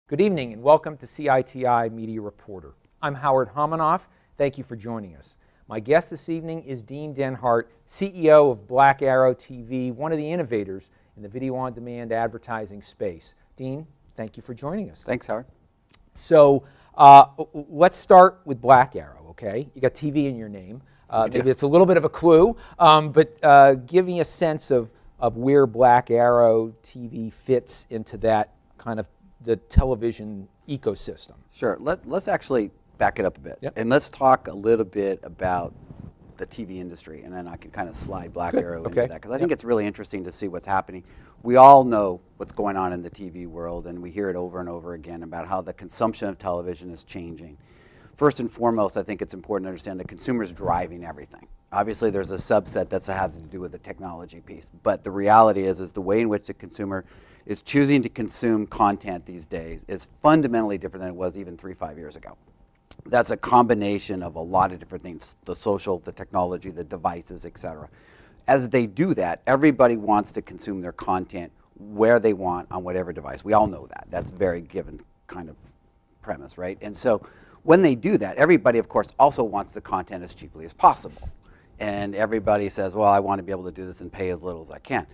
Good evening and welcome to CITI Media Reporter. I'm Howard Homanoff. Thank you for joining us. My guest this evening is Dean Denhart, CEO of BlackArrow TV, one of the innovators in the video-on-demand advertising space. Dean, thank you for joining us. Thanks, Howard. So let's start with BlackArrow, okay? You got TV in your name. Maybe it's a little bit of a clue, but give me a sense of where BlackArrow TV fits into that kind of the television ecosystem. Sure. Let's actually back it up a bit. Yep. And let's talk a little bit about the TV industry, and then I can kind of slide BlackArrow into that, because I think it's really interesting to see what's happening. We all know what's going on in the TV world, and we hear it over and over again about how the consumption of television is changing. First and foremost, I think it's important to understand the consumer's driving everything. Obviously, there's a subset that has to do with the technology piece, but the reality is the way in which the consumer is choosing to consume content these days is fundamentally different than it was even 3-5 years ago. That's a combination of a lot of different things: the social, the technology, the devices, etc. As they do that, everybody wants to consume their content where they want on whatever device. We all know that. That's a very given kind of premise, right? And so when they do that, everybody, of course, also wants the content as cheaply as possible. And everybody says, well, I want to be able to do this and pay as little as I can.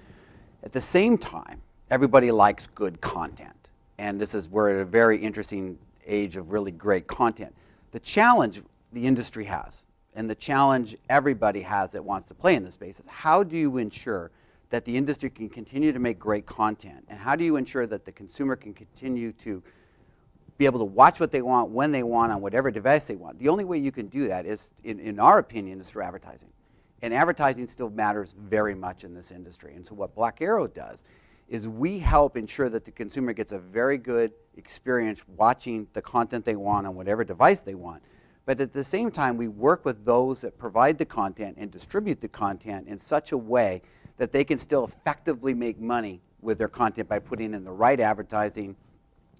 At the same time, everybody likes good content. And we're at a very interesting age of really great content. The challenge the industry has, and the challenge everybody has that wants to play in this space, is how do you ensure that the industry can continue to make great content? And how do you ensure that the consumer can continue to be able to watch what they want, when they want, on whatever device they want? The only way you can do that is, in our opinion, is through advertising. And advertising still matters very much in this industry. And so what BlackArrow does is we help ensure that the consumer gets a very good experience watching the content they want on whatever device they want. But at the same time, we work with those that provide the content and distribute the content in such a way that they can still effectively make money with their content by putting in the right advertising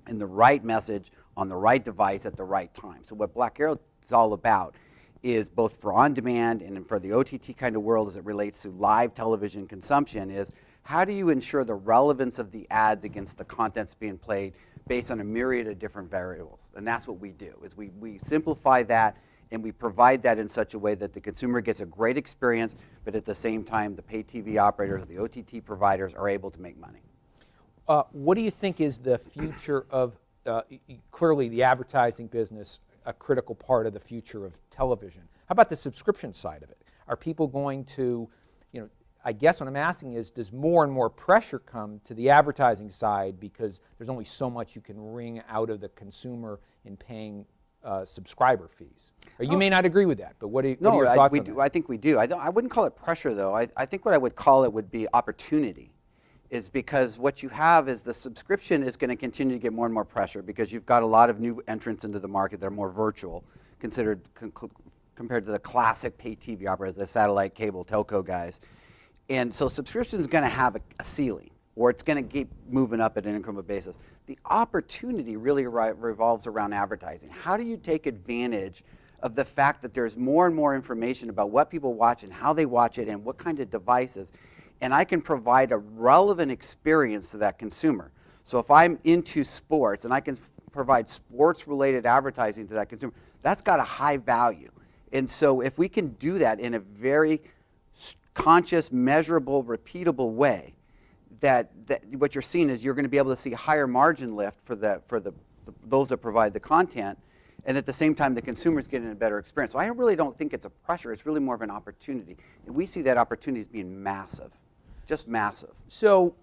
and the right message on the right device at the right time. So what BlackArrow is all about is, both for on-demand and for the OTT kind of world as it relates to live television consumption, is how do you ensure the relevance of the ads against the content that's being played based on a myriad of different variables? And that's what we do, is we simplify that, and we provide that in such a way that the consumer gets a great experience, but at the same time the pay TV operators, the OTT providers, are able to make money. What do you think is the future of, clearly the advertising business, a critical part of the future of television? How about the subscription side of it? Are people going to, I guess what I'm asking is, does more and more pressure come to the advertising side because there's only so much you can wring out of the consumer in paying subscriber fees? Or you may not agree with that, but what are your thoughts on that? I think we do. I wouldn't call it pressure, though. I think what I would call it would be opportunity, is because what you have is the subscription is going to continue to get more and more pressure because you've got a lot of new entrants into the market that are more virtual compared to the classic pay TV operators, the satellite, cable, telco guys. And so subscription is going to have a ceiling, or it's going to keep moving up at an incremental basis. The opportunity really revolves around advertising. How do you take advantage of the fact that there's more and more information about what people watch and how they watch it and what kind of devices, and I can provide a relevant experience to that consumer? So if I'm into sports and I can provide sports-related advertising to that consumer, that's got a high value. And so if we can do that in a very conscious, measurable, repeatable way, that what you're seeing is you're going to be able to see a higher margin lift for those that provide the content, and at the same time the consumer's getting a better experience. So I really don't think it's a pressure, it's really more of an opportunity. And we see that opportunity as being massive, just massive. So,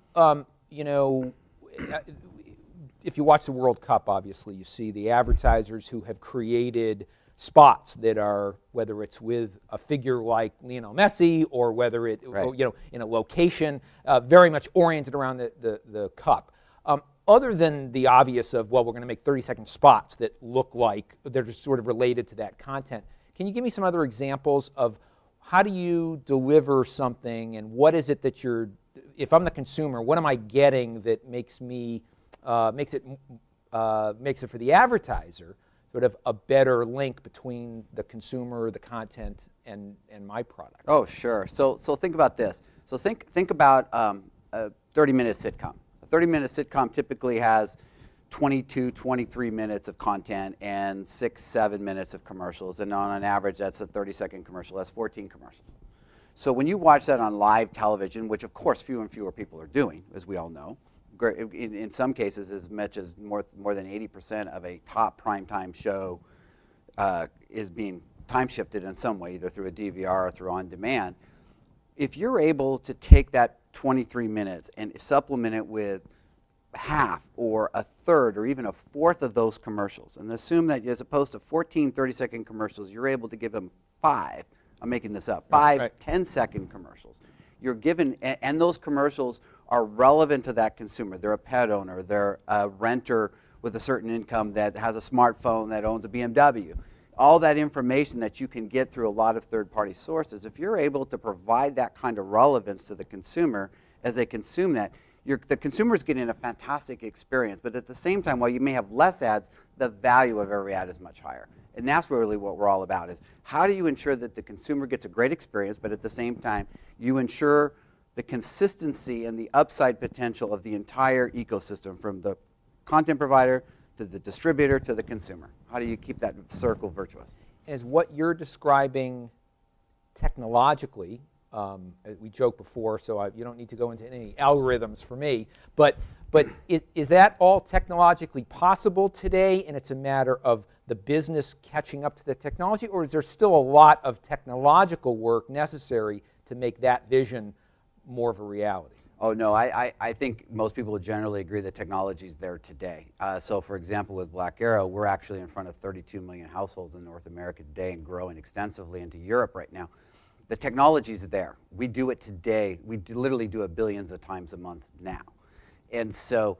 if you watch the World Cup, obviously you see the advertisers who have created spots that are, whether it's with a figure like Lionel Messi or whether it, in a location very much oriented around the cup. Other than the obvious of, well, we're going to make 30-second spots that look like they're just sort of related to that content, can you give me some other examples of how do you deliver something, and what is it that if I'm the consumer, what am I getting that makes it for the advertiser sort of a better link between the consumer, the content, and my product? Oh, sure. So think about this. So think about a 30-minute sitcom. A 30-minute sitcom typically has 22, 23 minutes of content and 6, 7 minutes of commercials. And on an average, that's a 30-second commercial. That's 14 commercials. So when you watch that on live television, which of course fewer and fewer people are doing, as we all know, in some cases as much as more than 80% of a top primetime show is being time shifted in some way, either through a DVR or through on demand. If you're able to take that 23 minutes and supplement it with half or a third or even a fourth of those commercials, and assume that as opposed to 14 30-second commercials, you're able to give them 5, I'm making this up, 5 10-second commercials. You're given, and those commercials are relevant to that consumer. They're a pet owner, they're a renter with a certain income that has a smartphone that owns a BMW. All that information that you can get through a lot of third-party sources, if you're able to provide that kind of relevance to the consumer as they consume that, the consumer's getting a fantastic experience, but at the same time, while you may have less ads, the value of every ad is much higher. And that's really what we're all about, is how do you ensure that the consumer gets a great experience, but at the same time, you ensure the consistency and the upside potential of the entire ecosystem, from the content provider to the distributor to the consumer. How do you keep that circle virtuous? Is what you're describing technologically, we joked before, so you don't need to go into any algorithms for me, but is that all technologically possible today, and it's a matter of the business catching up to the technology, or is there still a lot of technological work necessary to make that vision more of a reality? Oh, no, I think most people would generally agree that technology is there today. So, for example, with BlackArrow, we're actually in front of 32 million households in North America today and growing extensively into Europe right now. The technology is there. We do it today. We literally do it billions of times a month now. And so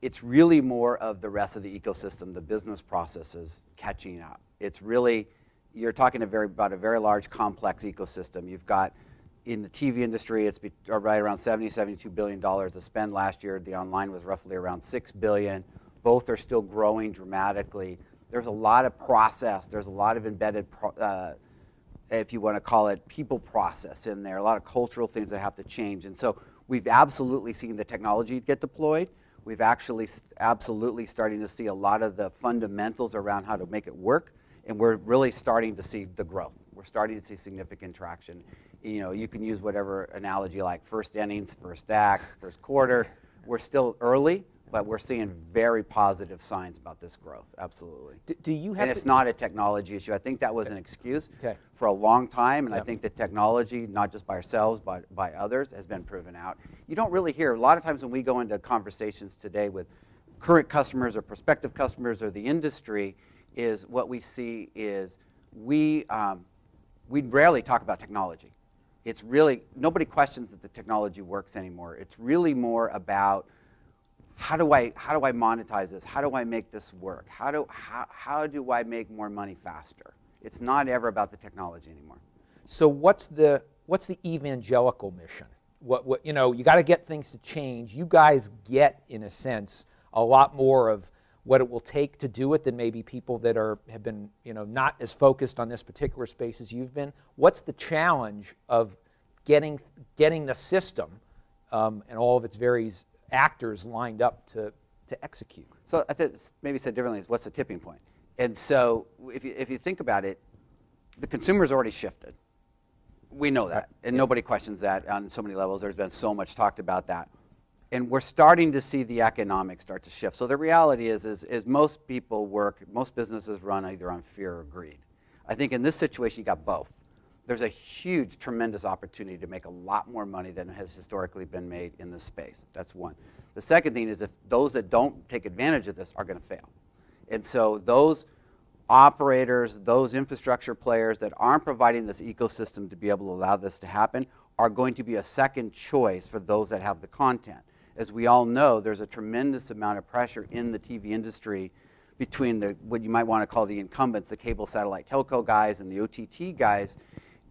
it's really more of the rest of the ecosystem, the business processes catching up. It's really, you're talking about a very large, complex ecosystem. You've got, in the TV industry, it's right around $72 billion of spend last year. The online was roughly around $6 billion. Both are still growing dramatically. There's a lot of process. There's a lot of embedded, if you want to call it, people process in there, a lot of cultural things that have to change. And so we've absolutely seen the technology get deployed. We've actually absolutely starting to see a lot of the fundamentals around how to make it work. And we're really starting to see the growth. We're starting to see significant traction. You know, you can use whatever analogy, like first innings, first act, first quarter. We're still early, but we're seeing very positive signs about this growth, absolutely. Do you have and it's not a technology issue. I think that was an excuse for a long time, and I think that technology, not just by ourselves, but by others, has been proven out. You don't really hear, a lot of times when we go into conversations today with current customers or prospective customers or the industry, is what we see is we rarely talk about technology. It's really, nobody questions that the technology works anymore. It's really more about how do I monetize this? How do I make this work? How do I make more money faster? It's not ever about the technology anymore. So what's the evangelical mission? What you know, you got to get things to change. You guys get, in a sense, a lot more of what it will take to do it than maybe people that have been, you know, not as focused on this particular space as you've been. What's the challenge of getting the system and all of its various actors lined up to execute? So I think maybe said differently is, what's the tipping point? And so if you think about it, the consumer's already shifted. We know that, and nobody questions that on so many levels. There's been so much talked about that. And we're starting to see the economics start to shift. So the reality is most people most businesses run either on fear or greed. I think in this situation, you got both. There's a huge, tremendous opportunity to make a lot more money than has historically been made in this space. That's one. The second thing is, if those that don't take advantage of this are going to fail. And so those operators, those infrastructure players that aren't providing this ecosystem to be able to allow this to happen are going to be a second choice for those that have the content. As we all know, there's a tremendous amount of pressure in the TV industry between what you might want to call the incumbents, the cable, satellite, telco guys, and the OTT guys.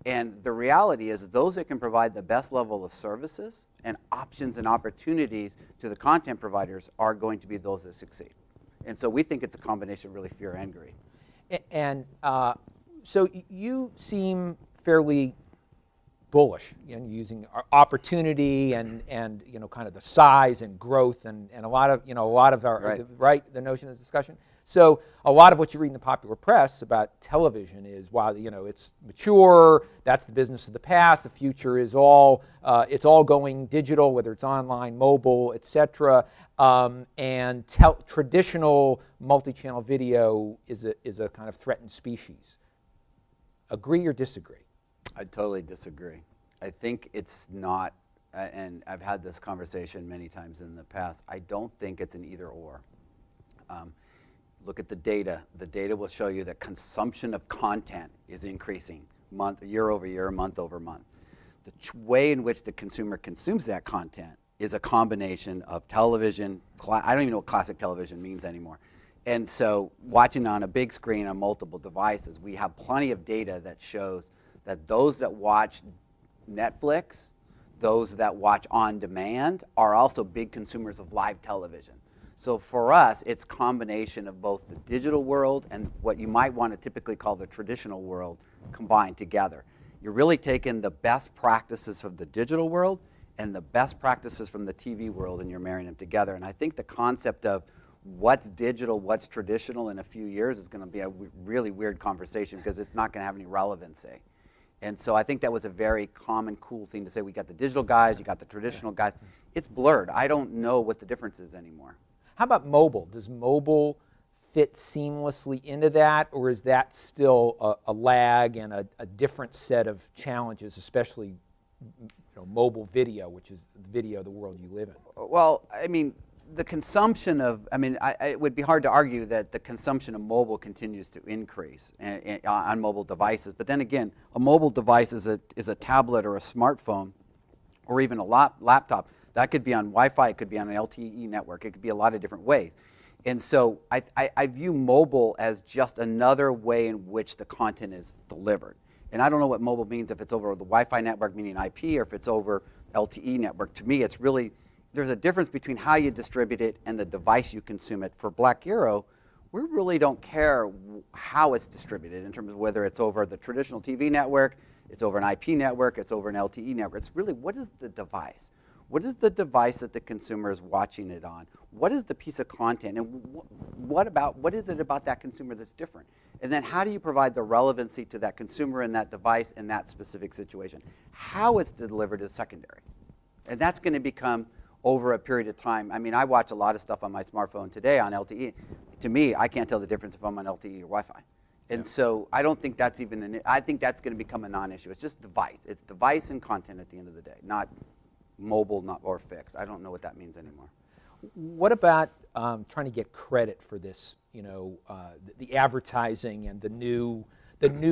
And the reality is, those that can provide the best level of services and options and opportunities to the content providers are going to be those that succeed. And so we think it's a combination of really fear and greed. And so you seem fairly bullish, using opportunity and kind of the size and growth and a lot of our the notion of discussion. So a lot of what you read in the popular press about television is, while it's mature, that's the business of the past. The future is it's all going digital, whether it's online, mobile, etc. And traditional multi-channel video is a kind of threatened species. Agree or disagree? I totally disagree. I think it's not, and I've had this conversation many times in the past, I don't think it's an either or. Look at the data. The data will show you that consumption of content is increasing year over year, month over month. The way in which the consumer consumes that content is a combination of television, I don't even know what classic television means anymore. And so watching on a big screen on multiple devices, we have plenty of data that shows that those that watch Netflix, those that watch on demand, are also big consumers of live television. So for us, it's a combination of both the digital world and what you might want to typically call the traditional world combined together. You're really taking the best practices of the digital world and the best practices from the TV world, and you're marrying them together. And I think the concept of what's digital, what's traditional in a few years is going to be a really weird conversation, because it's not going to have any relevancy. And so I think that was a very common, cool thing to say. We got the digital guys, you got the traditional guys. It's blurred. I don't know what the difference is anymore. How about mobile? Does mobile fit seamlessly into that, or is that still a lag and a different set of challenges, especially mobile video, which is the video of the world you live in? Well, I mean, the consumption of, it would be hard to argue that the consumption of mobile continues to increase on mobile devices. But then again, a mobile device is a tablet or a smartphone or even a laptop. That could be on Wi-Fi, it could be on an LTE network, it could be a lot of different ways. And so I view mobile as just another way in which the content is delivered. And I don't know what mobile means, if it's over the Wi-Fi network, meaning IP, or if it's over LTE network. To me, it's really, there's a difference between how you distribute it and the device you consume it. For BlackArrow, we really don't care how it's distributed in terms of whether it's over the traditional TV network, it's over an IP network, it's over an LTE network. It's really, what is the device? What is the device that the consumer is watching it on? What is the piece of content? And what is it about that consumer that's different? And then how do you provide the relevancy to that consumer and that device in that specific situation? How it's delivered is secondary. And that's going to become, over a period of time, I watch a lot of stuff on my smartphone today on LTE. To me, I can't tell the difference if I'm on LTE or Wi-Fi. And so I don't think that's even, I think that's going to become a non-issue. It's just device. It's device and content at the end of the day, not mobile or fixed. I don't know what that means anymore. What about trying to get credit for this, the advertising and the new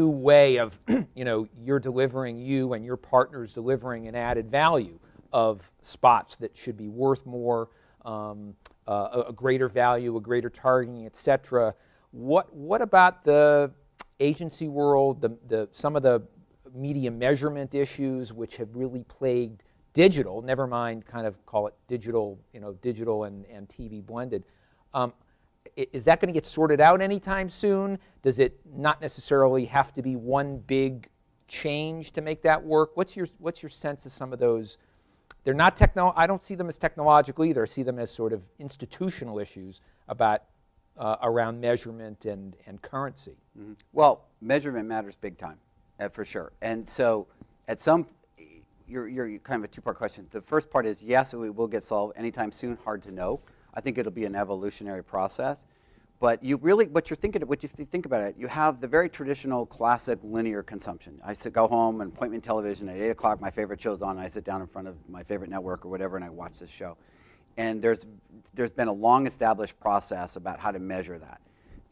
way of, you're delivering, you and your partners delivering an added value of spots that should be worth more, a greater value, a greater targeting, etc. What about the agency world, some of the media measurement issues which have really plagued digital, never mind kind of call it digital, digital and TV blended. Is that going to get sorted out anytime soon? Does it not necessarily have to be one big change to make that work? What's your sense of some of those? They're not I don't see them as technological either. I see them as sort of institutional issues about around measurement and currency. Mm-hmm. Well, measurement matters big time, for sure. And so at some You're kind of a two-part question. The first part is, yes, it will get solved anytime soon. Hard to know. I think it'll be an evolutionary process. But you really, what you think about it, you have the very traditional, classic linear consumption. I go home and appointment television at 8 o'clock. My favorite show's on. And I sit down in front of my favorite network or whatever, and I watch this show. And there's been a long-established process about how to measure that.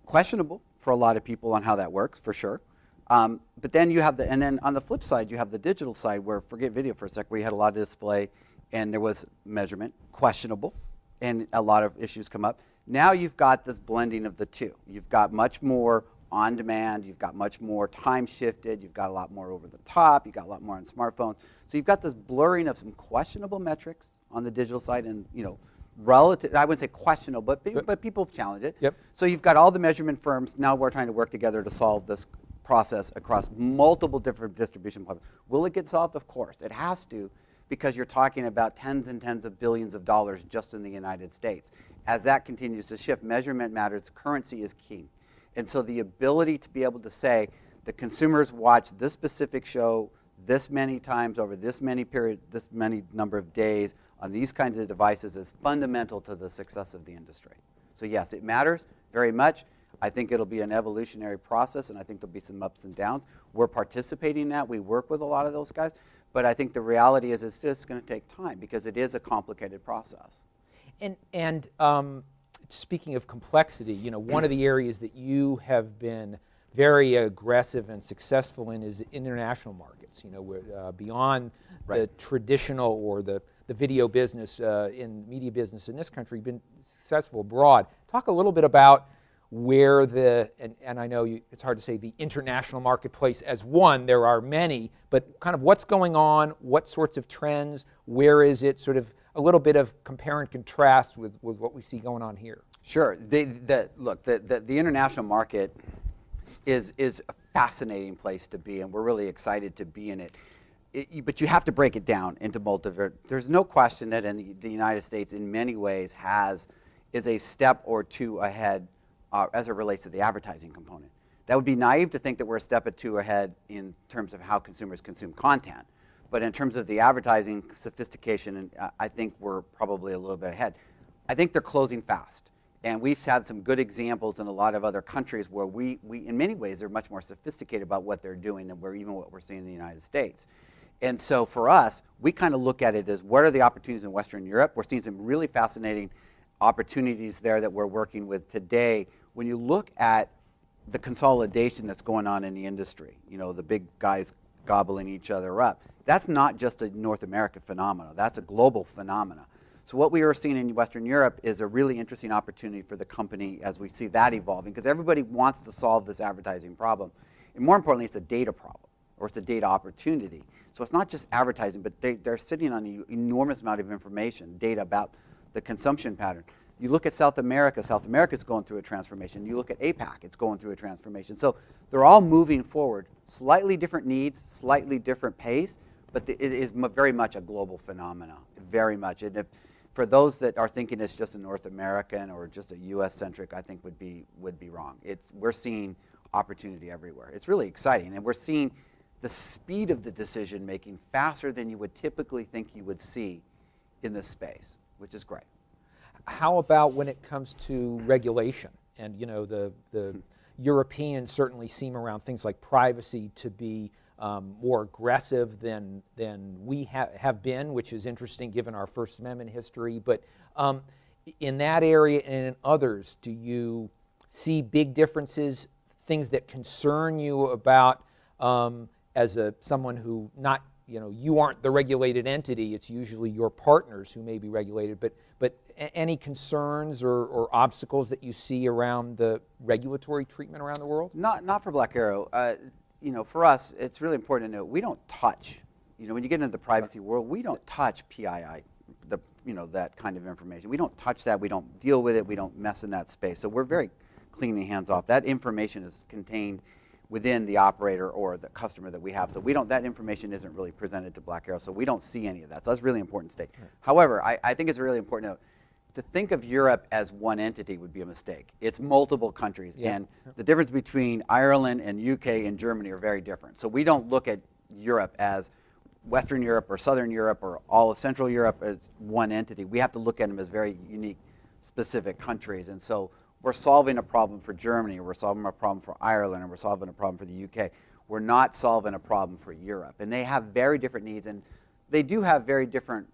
Questionable for a lot of people on how that works, for sure. But then you have and then on the flip side, you have the digital side, where, forget video for a sec, where you had a lot of display and there was measurement, questionable, and a lot of issues come up. Now you've got this blending of the two. You've got much more on demand, you've got much more time shifted, you've got a lot more over the top, you've got a lot more on smartphones. So you've got this blurring of some questionable metrics on the digital side, and relative, I wouldn't say questionable, but people have challenged it. Yep. So you've got all the measurement firms, now we're trying to work together to solve this process across multiple different distribution platforms. Will it get solved? Of course. It has to, because you're talking about tens and tens of billions of dollars just in the United States. As that continues to shift, measurement matters, currency is key. And so the ability to be able to say the consumers watch this specific show this many times over this many period, this many number of days on these kinds of devices is fundamental to the success of the industry. So yes, it matters very much. I think it'll be an evolutionary process, and I think there'll be some ups and downs. We're participating in that. We work with a lot of those guys. But I think the reality is it's just going to take time because it is a complicated process. And speaking of complexity, you know, one of the areas that you have been very aggressive and successful in is international markets. You know, beyond the traditional or the video business, in media business in this country, been successful abroad. Talk a little bit about where and I know it's hard to say the international marketplace as one, there are many, but kind of what's going on, what sorts of trends, where is it, sort of a little bit of compare and contrast with what we see going on here. Sure. Look, the international market is a fascinating place to be, and we're really excited to be in it. But you have to break it down into multiple. There's no question that the United States in many ways is a step or two ahead as it relates to the advertising component. That would be naive to think that we're a step or two ahead in terms of how consumers consume content. But in terms of the advertising sophistication, I think we're probably a little bit ahead. I think they're closing fast. And we've had some good examples in a lot of other countries where we in many ways, they're much more sophisticated about what they're doing than what we're seeing in the United States. And so for us, we kind of look at it as what are the opportunities in Western Europe? We're seeing some really fascinating opportunities there that we're working with today. When you look at the consolidation that's going on in the industry, you know, the big guys gobbling each other up, that's not just a North American phenomenon. That's a global phenomenon. So what we are seeing in Western Europe is a really interesting opportunity for the company as we see that evolving, because everybody wants to solve this advertising problem. And more importantly, it's a data problem, or it's a data opportunity. So it's not just advertising, but they're sitting on an enormous amount of information, data about the consumption pattern. You look at South America is going through a transformation. You look at APAC, it's going through a transformation. So they're all moving forward, slightly different needs, slightly different pace, but it is very much a global phenomenon, very much. And for those that are thinking it's just a North American or just a US-centric, I think would be wrong. We're seeing opportunity everywhere. It's really exciting, and we're seeing the speed of the decision making faster than you would typically think you would see in this space, which is great. How about when it comes to regulation? And you know, the Europeans certainly seem around things like privacy to be more aggressive than we have been, which is interesting given our First Amendment history. But in that area and in others, do you see big differences, things that concern you about as someone who you aren't the regulated entity, it's usually your partners who may be regulated, but any concerns or obstacles that you see around the regulatory treatment around the world? Not for BlackArrow. You know, for us, it's really important to know we don't touch. You know, when you get into the privacy world, we don't touch PII, that kind of information. We don't touch that. We don't deal with it. We don't mess in that space. So we're very cleanly hands off. That information is contained within the operator or the customer that we have. So that information isn't really presented to BlackArrow, so we don't see any of that. So that's really important to state. Right. However, I think it's really important to think of Europe as one entity would be a mistake. It's multiple countries, and the difference between Ireland and UK and Germany are very different. So we don't look at Europe as Western Europe or Southern Europe or all of Central Europe as one entity. We have to look at them as very unique, specific countries. And so we're solving a problem for Germany, or we're solving a problem for Ireland, or we're solving a problem for the UK. We're not solving a problem for Europe. And they have very different needs, and they do have very different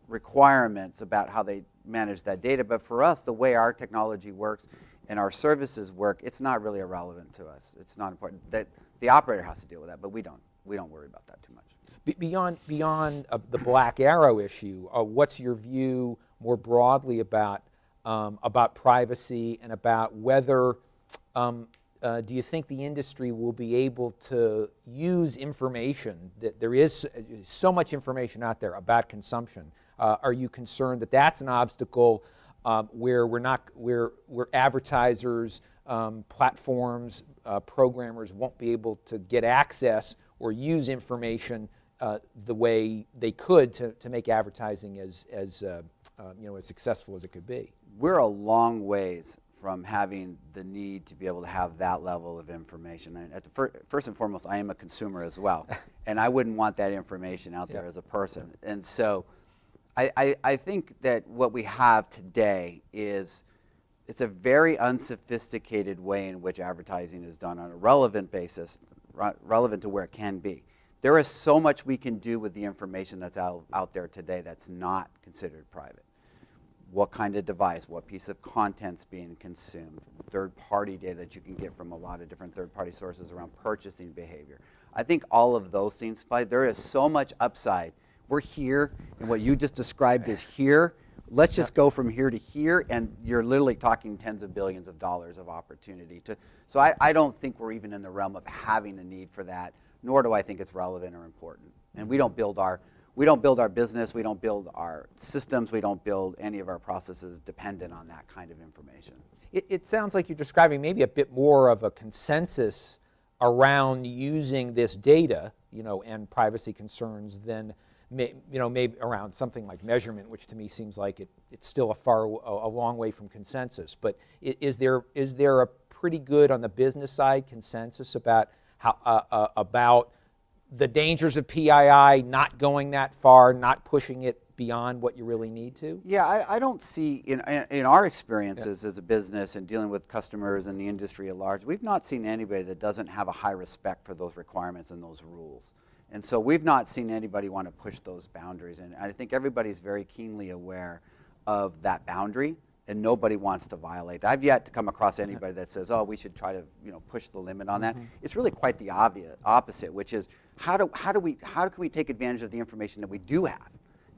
requirements about how they manage that data. But for us, the way our technology works and our services work, it's not really irrelevant to us. It's not important. That the operator has to deal with that, but we don't worry about that too much. Beyond the BlackArrow issue, what's your view more broadly about privacy and about whether do you think the industry will be able to use information, that there is so much information out there about consumption? Are you concerned that that's an obstacle where advertisers platforms, programmers won't be able to get access or use information the way they could to make advertising as successful as it could be. We're a long ways from having the need to be able to have that level of information. And first and foremost, I am a consumer as well, and I wouldn't want that information out there as a person. And so I think that what we have today is it's a very unsophisticated way in which advertising is done on a relevant basis, relevant to where it can be. There is so much we can do with the information that's out there today that's not considered private. What kind of device, what piece of content's being consumed, third-party data that you can get from a lot of different third-party sources around purchasing behavior. I think all of those things apply. There is so much upside. We're here, and what you just described is here. Let's just go from here to here, and you're literally talking tens of billions of dollars of opportunity. So I don't think we're even in the realm of having a need for that, nor do I think it's relevant or important. And we don't build our business, we don't build our systems, we don't build any of our processes dependent on that kind of information. It sounds like you're describing maybe a bit more of a consensus around using this data, and privacy concerns than, maybe around something like measurement, which to me seems like it's still a long way from consensus. But is there a pretty good on the business side consensus about about the dangers of PII, not going that far, not pushing it beyond what you really need to? Yeah, I don't see, in our experiences as a business and dealing with customers and the industry at large, we've not seen anybody that doesn't have a high respect for those requirements and those rules. And so we've not seen anybody want to push those boundaries. And I think everybody's very keenly aware of that boundary, and nobody wants to violate that. I've yet to come across anybody that says, oh, we should try to push the limit on that. It's really quite the opposite, which is how can we take advantage of the information that we do have?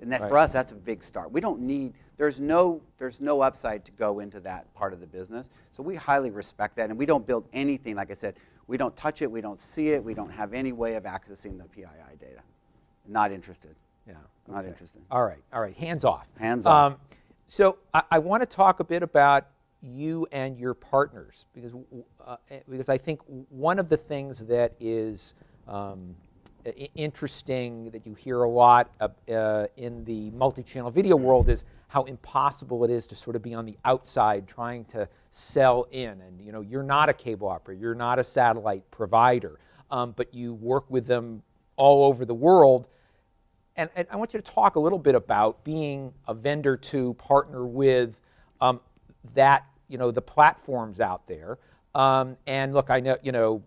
And that for us, that's a big start. We don't need, there's no upside to go into that part of the business. So we highly respect that, and we don't build anything, like I said, we don't touch it, we don't see it, we don't have any way of accessing the PII data. Not interested. Yeah. Not interested. All right, hands off. Hands off. So I want to talk a bit about you and your partners, because I think one of the things that is interesting that you hear a lot in the multi-channel video world is how impossible it is to sort of be on the outside trying to sell in. And you're not a cable operator, you're not a satellite provider, but you work with them all over the world. And I want you to talk a little bit about being a vendor to partner with the platforms out there. And look, I know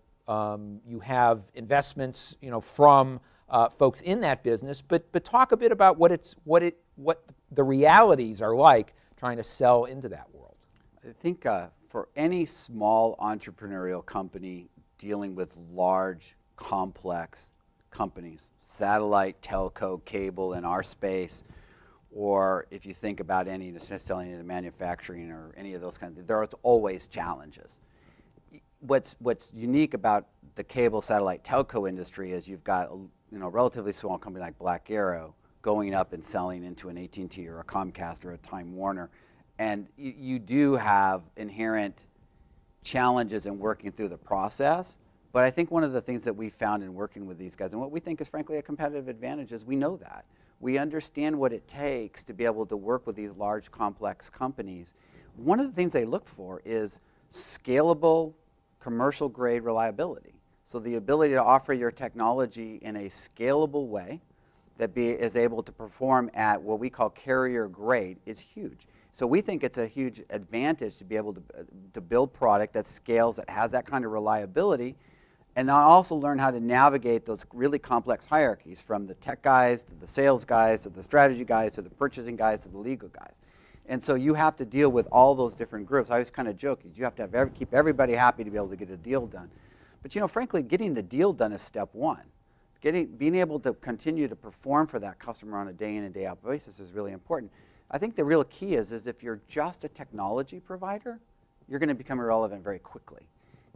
you have investments from folks in that business, but talk a bit about what the realities are like trying to sell into that world. I think for any small entrepreneurial company dealing with large, complex companies, satellite, telco, cable in our space, or if you think about any selling into manufacturing or any of those kinds of things, there are always challenges. What's unique about the cable, satellite, telco industry is you've got a relatively small company like BlackArrow going up and selling into an AT&T or a Comcast or a Time Warner, and you do have inherent challenges in working through the process. But I think one of the things that we found in working with these guys, and what we think is frankly a competitive advantage, is we know that. We understand what it takes to be able to work with these large, complex companies. One of the things they look for is scalable, commercial-grade reliability. So the ability to offer your technology in a scalable way that is able to perform at what we call carrier grade is huge. So we think it's a huge advantage to be able to build product that scales, that has that kind of reliability, and also learn how to navigate those really complex hierarchies, from the tech guys to the sales guys to the strategy guys to the purchasing guys to the legal guys. And so you have to deal with all those different groups. I always kind of joke, you have to keep everybody happy to be able to get a deal done. But frankly, getting the deal done is step one. Being able to continue to perform for that customer on a day in and day out basis is really important. I think the real key is if you're just a technology provider, you're going to become irrelevant very quickly.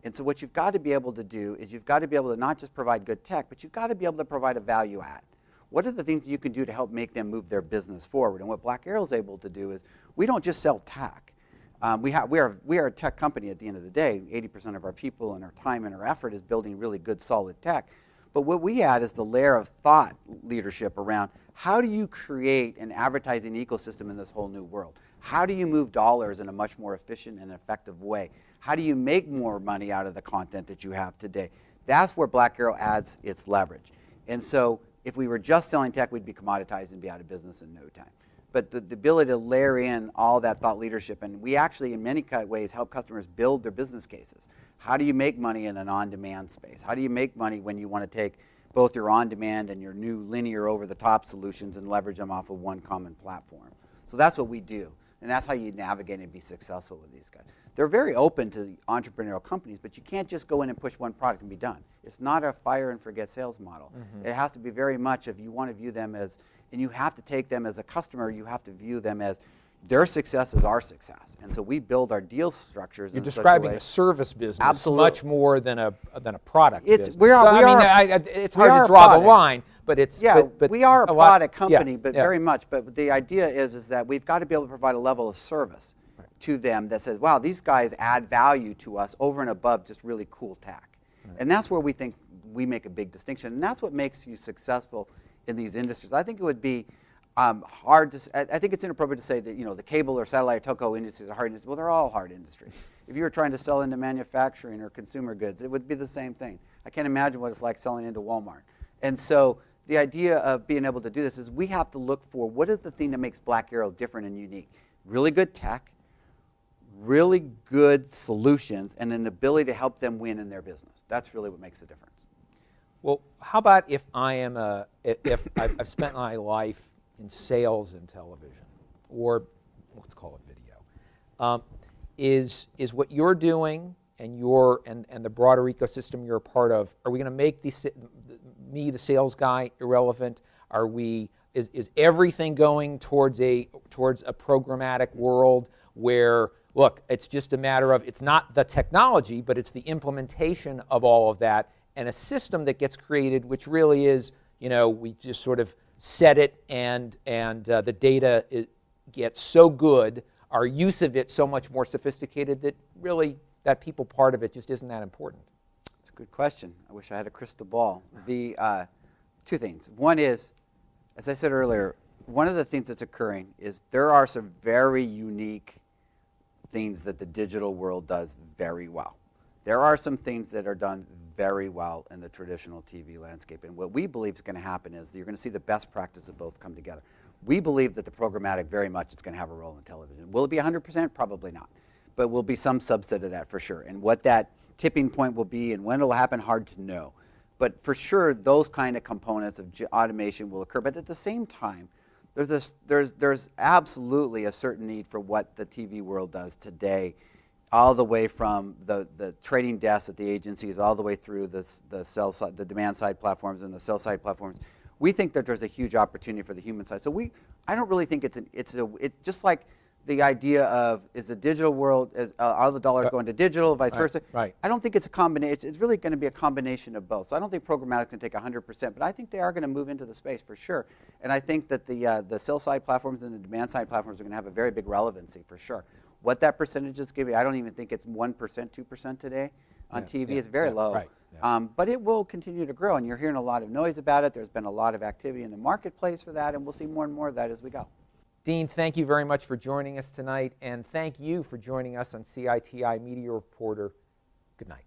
And so what you've got to be able to do is you've got to be able to not just provide good tech, but you've got to be able to provide a value add. What are the things you can do to help make them move their business forward? And what BlackArrow is able to do is we don't just sell tech. We are a tech company at the end of the day. 80% of our people and our time and our effort is building really good, solid tech. But what we add is the layer of thought leadership around how do you create an advertising ecosystem in this whole new world? How do you move dollars in a much more efficient and effective way? How do you make more money out of the content that you have today? That's where BlackArrow adds its leverage. And so if we were just selling tech, we'd be commoditized and be out of business in no time. But the ability to layer in all that thought leadership, and we actually in many ways help customers build their business cases. How do you make money in an on-demand space? How do you make money when you want to take both your on-demand and your new linear over-the-top solutions and leverage them off of one common platform? So that's what we do, and that's how you navigate and be successful with these guys. They're very open to entrepreneurial companies, but you can't just go in and push one product and be done. It's not a fire and forget sales model. It has to be very much, if you want to view them as, and you have to take them as a customer, you have to view them as their success is our success. And so we build our deal structures. You're describing a service business. Absolutely. Much more than a product business. It's hard to draw the line, but it's but we are a product company, but yeah. very much. But the idea is that we've got to be able to provide a level of service to them that says, wow, these guys add value to us over and above just really cool tech. And that's where we think we make a big distinction. And that's what makes you successful in these industries. I think it would be hard to, I think it's inappropriate to say that, you know, the cable or satellite or telco industries are hard industries. Well, they're all hard industries. If you were trying to sell into manufacturing or consumer goods, it would be the same thing. I can't imagine what it's like selling into Walmart. And so the idea of being able to do this is we have to look for what is the thing that makes BlackArrow different and unique. Really good tech, really good solutions, and an ability to help them win in their business. That's really what makes the difference. Well, how about if if I've spent my life in sales and television, or let's call it video, is what you're doing and the broader ecosystem you're a part of, are we going to make me, the sales guy, irrelevant? Is everything going towards a programmatic world where, look, it's just a matter of, it's not the technology, but it's the implementation of all of that, and a system that gets created, which really is, you know, we just sort of set it, and the data gets so good, our use of it so much more sophisticated that really that people part of it just isn't that important. It's a good question. I wish I had a crystal ball. The two things. One is, as I said earlier, one of the things that's occurring is there are some very unique things that the digital world does very well. There are some things that are done very well in the traditional TV landscape. And what we believe is going to happen is that you're going to see the best practice of both come together. We believe that the programmatic very much is going to have a role in television. Will it be 100%? Probably not. But will be some subset of that for sure. And what that tipping point will be and when it will happen, hard to know. But for sure, those kind of components of automation will occur. But at the same time, there's absolutely a certain need for what the TV world does today, all the way from the trading desks at the agencies, all the way through the sell side, the demand side platforms and the sell side platforms. We think that there's a huge opportunity for the human side. So I don't really think it's just like the idea of, is the digital world, are the dollars going to digital, vice versa? Right. I don't think it's a combination. It's really going to be a combination of both. So I don't think programmatic can take 100%, but I think they are going to move into the space for sure. And I think that the sell side platforms and the demand side platforms are going to have a very big relevancy for sure. What that percentage is going to be, I don't even think it's 1%, 2% today on TV. It's very low. Right. But it will continue to grow, and you're hearing a lot of noise about it. There's been a lot of activity in the marketplace for that, and we'll see more and more of that as we go. Dean, thank you very much for joining us tonight, and thank you for joining us on CITI Media Reporter. Good night.